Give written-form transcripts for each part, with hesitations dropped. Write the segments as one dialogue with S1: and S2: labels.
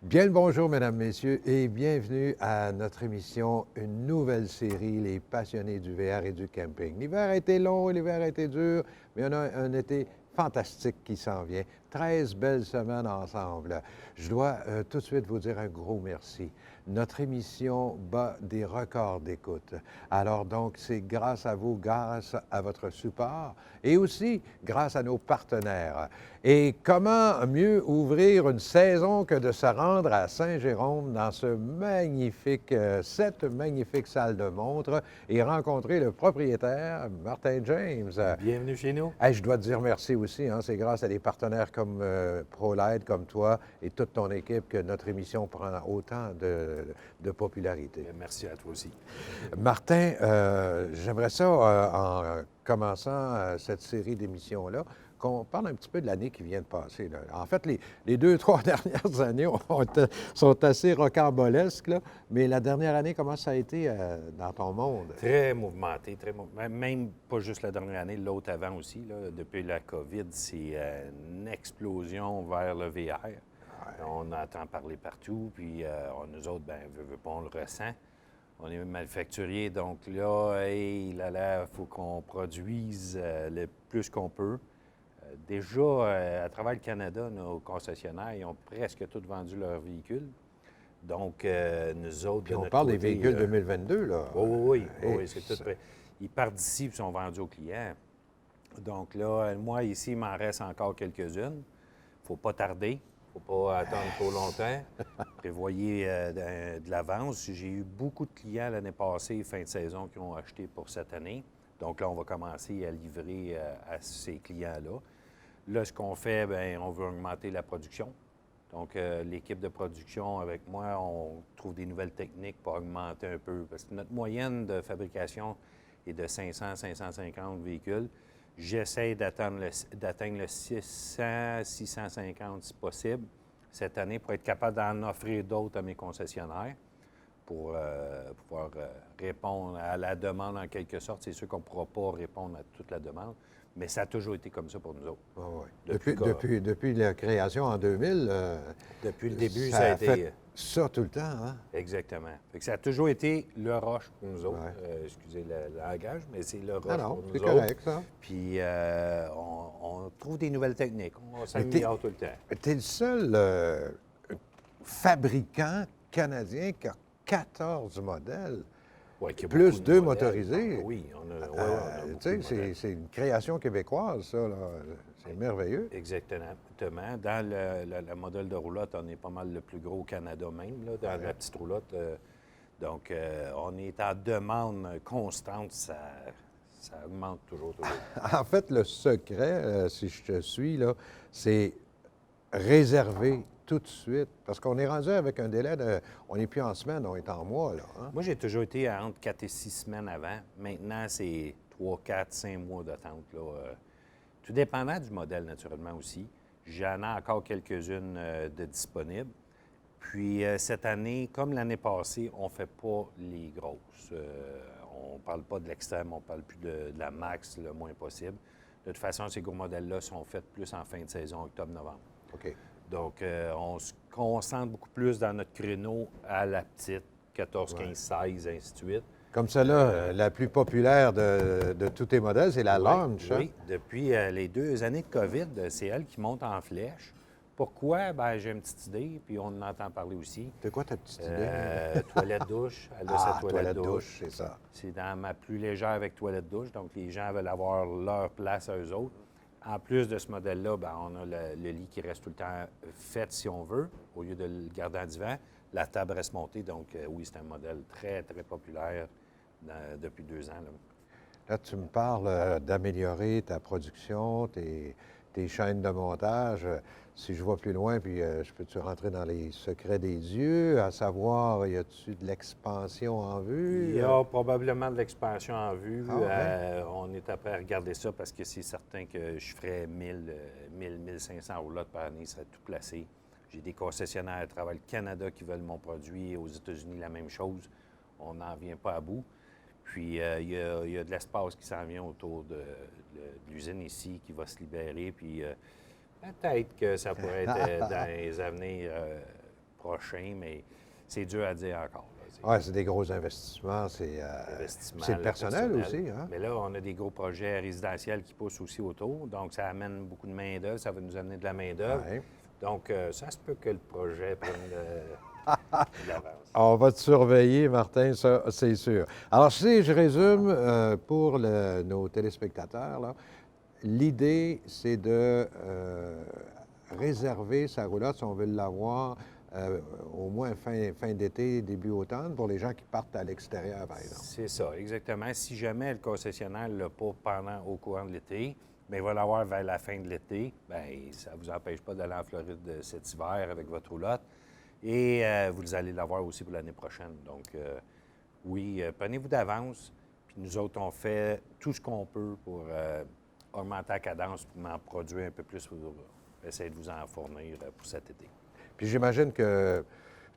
S1: Bien le bonjour, mesdames, messieurs, et bienvenue à notre émission, une nouvelle série, Les passionnés du VR et du camping. L'hiver a été long, l'hiver a été dur, mais on a un été fantastique qui s'en vient. 13 belles semaines ensemble. Je dois tout de suite vous dire un gros merci. Notre émission bat des records d'écoute. Alors donc, c'est grâce à vous, grâce à votre support et aussi grâce à nos partenaires. Et comment mieux ouvrir une saison que de se rendre à Saint-Jérôme dans cette magnifique salle de montre et rencontrer le propriétaire, Martin James.
S2: Bienvenue chez nous.
S1: Hey, je dois te dire merci aussi. Hein, c'est grâce à des partenaires comme ProLight, comme toi et toute ton équipe que notre émission prend autant de popularité.
S2: Merci à toi aussi.
S1: Martin, j'aimerais ça, en commençant cette série d'émissions-là, qu'on parle un petit peu de l'année qui vient de passer. Là. En fait, les 2, 3 dernières années sont assez rocambolesques, là, mais la dernière année, comment ça a été dans ton monde?
S2: Très mouvementé, même pas juste la dernière année, l'autre avant aussi. Là, depuis la COVID, c'est une explosion vers le VR. On entend parler partout, puis nous autres, veut pas, on le ressent. On est manufacturier, donc là, il faut qu'on produise le plus qu'on peut. Déjà, à travers le Canada, nos concessionnaires, ils ont presque tous vendu leurs véhicules. Donc, nous autres,
S1: Puis
S2: de
S1: on
S2: notre
S1: parle des
S2: côté,
S1: véhicules 2022, là.
S2: oui,
S1: Hey,
S2: c'est tout prêt. Ils partent d'ici et sont vendus aux clients. Donc là, moi, ici, il m'en reste encore quelques-unes. Il ne faut pas tarder. Il ne faut pas attendre trop longtemps. Prévoyez de l'avance. J'ai eu beaucoup de clients l'année passée, fin de saison, qui ont acheté pour cette année. Donc là, on va commencer à livrer à ces clients-là. Là, ce qu'on fait, on veut augmenter la production. Donc, l'équipe de production, avec moi, on trouve des nouvelles techniques pour augmenter un peu. Parce que notre moyenne de fabrication est de 500-550 véhicules. J'essaie d'atteindre le 600-650 si possible cette année pour être capable d'en offrir d'autres à mes concessionnaires pour pouvoir répondre à la demande en quelque sorte. C'est sûr qu'on ne pourra pas répondre à toute la demande. Mais ça a toujours été comme ça pour nous autres.
S1: Oh, oui. Depuis la création en 2000,
S2: depuis le début,
S1: ça
S2: ça a
S1: a
S2: été...
S1: fait ça tout le temps, hein?
S2: Exactement. Fait que ça a toujours été le roche pour nous autres.
S1: Ouais.
S2: Excusez le langage, mais c'est le roche
S1: Ah non,
S2: pour nous
S1: c'est
S2: autres.
S1: correct, ça.
S2: Puis on trouve des nouvelles techniques. On s'améliore tout le temps.
S1: Tu es le seul fabricant canadien qui a 14 modèles.
S2: Ouais, qu'il y a
S1: Plus
S2: beaucoup de
S1: 2
S2: modèles.
S1: motorisés.
S2: Oui, on a beaucoup
S1: Tu
S2: de
S1: sais,
S2: modèles.
S1: c'est une création québécoise, ça. Là. C'est merveilleux.
S2: Exactement. Dans le modèle de roulotte, on est pas mal le plus gros au Canada même, là, dans la petite roulotte. Donc, on est en demande constante. Ça augmente toujours.
S1: En fait, le secret, si je te suis, là, c'est réserver tout de suite. Parce qu'on est rendu avec un délai de... On n'est plus en semaine, on est en mois, là. Hein?
S2: Moi, j'ai toujours été à entre 4 et 6 semaines avant. Maintenant, c'est 3, 4, 5 mois d'attente. Tout dépendant du modèle, naturellement, aussi. J'en ai encore quelques-unes de disponibles. Puis, cette année, comme l'année passée, on ne fait pas les grosses. On ne parle pas de l'extrême, on parle plus de la max le moins possible. De toute façon, ces gros modèles-là sont faits plus en fin de saison, octobre-novembre.
S1: OK.
S2: Donc, on se concentre beaucoup plus dans notre créneau à la petite, 14, 15, 16, ainsi de suite.
S1: Comme celle-là, la plus populaire de tous tes modèles, c'est la Launch.
S2: Oui, depuis les 2 années de COVID, c'est elle qui monte en flèche. Pourquoi? J'ai une petite idée, puis on en entend parler aussi.
S1: C'est quoi ta petite idée?
S2: Toilette-douche. Elle a sa toilette-douche.
S1: C'est ça.
S2: C'est dans ma plus légère avec toilette-douche, donc les gens veulent avoir leur place à eux autres. En plus de ce modèle-là, on a le lit qui reste tout le temps fait si on veut, au lieu de le garder en divan. La table reste montée, donc oui, c'est un modèle très, très populaire depuis 2 ans.
S1: Là, tu me parles d'améliorer ta production, tes chaînes de montage. Si je vois plus loin, puis je peux-tu rentrer dans les secrets des dieux, à savoir, y a-tu de l'expansion en vue?
S2: Il y a probablement de l'expansion en vue.
S1: Ah, ouais.
S2: On est après à regarder ça parce que c'est certain que je ferais 1500 roulottes par année, ça serait tout placé. J'ai des concessionnaires à travers le Canada qui veulent mon produit, aux États-Unis, la même chose. On n'en vient pas à bout. Puis, il y a de l'espace qui s'en vient autour de l'usine ici qui va se libérer. Puis, peut-être que ça pourrait être dans les avenirs prochain, mais c'est dur à dire encore.
S1: Oui, c'est des gros investissements. C'est le personnel aussi. Hein?
S2: Mais là, on a des gros projets résidentiels qui poussent aussi autour. Donc, ça amène beaucoup de main-d'œuvre. Ça va nous amener de la main-d'œuvre.
S1: Ouais.
S2: Donc, ça se peut que le projet prenne de l'avance.
S1: On va te surveiller, Martin, ça, c'est sûr. Alors, si je résume pour nos téléspectateurs, là, l'idée, c'est de réserver sa roulotte, si on veut l'avoir, au moins fin d'été, début automne, pour les gens qui partent à l'extérieur, par exemple.
S2: C'est ça, exactement. Si jamais le concessionnaire ne l'a pas au courant de l'été, bien, il va l'avoir vers la fin de l'été, bien, ça ne vous empêche pas d'aller en Floride cet hiver avec votre roulotte. Et vous allez l'avoir aussi pour l'année prochaine. Donc, oui, prenez-vous d'avance. Puis nous autres, on fait tout ce qu'on peut pour augmenter la cadence, pour en produire un peu plus, pour essayer de vous en fournir pour cet été.
S1: Puis j'imagine que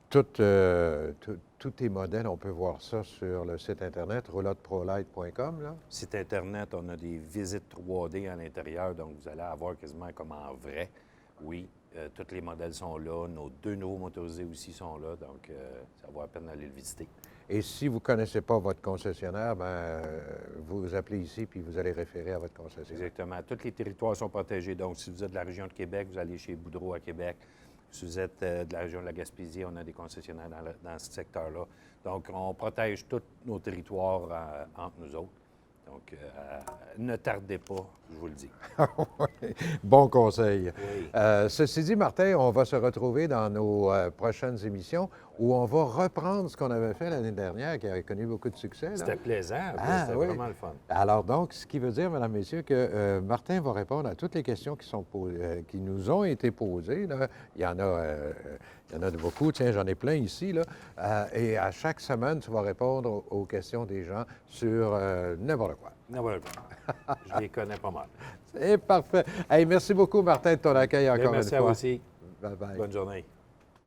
S1: tous tes modèles, on peut voir ça sur le site Internet, roulotte-prolight.com, là.
S2: Site Internet, on a des visites 3D à l'intérieur, donc vous allez avoir quasiment comme en vrai. Oui, tous les modèles sont là. Nos 2 nouveaux motorisés aussi sont là, donc ça vaut la peine d'aller le visiter.
S1: Et si vous ne connaissez pas votre concessionnaire, bien, vous appelez ici puis vous allez référer à votre concessionnaire.
S2: Exactement. Tous les territoires sont protégés. Donc, si vous êtes de la région de Québec, vous allez chez Boudreau à Québec. Si vous êtes de la région de la Gaspésie, on a des concessionnaires dans ce secteur-là. Donc, on protège tous nos territoires entre nous autres. Donc, ne tardez pas, je vous le dis.
S1: Bon conseil.
S2: Oui.
S1: Ceci dit, Martin, on va se retrouver dans nos prochaines émissions où on va reprendre ce qu'on avait fait l'année dernière, qui avait connu beaucoup de succès. Là.
S2: C'était plaisant. C'était
S1: oui.
S2: vraiment le fun.
S1: Alors donc, ce qui veut dire, mesdames, messieurs, que Martin va répondre à toutes les questions qui nous ont été posées. Là. Il y en a de beaucoup. Tiens, j'en ai plein ici. Là. Et à chaque semaine, tu vas répondre aux questions des gens sur n'importe quoi.
S2: N'importe quoi. Je les connais pas mal.
S1: C'est parfait. Hey, merci beaucoup, Martin, de ton accueil encore une fois.
S2: Merci à vous aussi.
S1: Bye-bye.
S2: Bonne journée.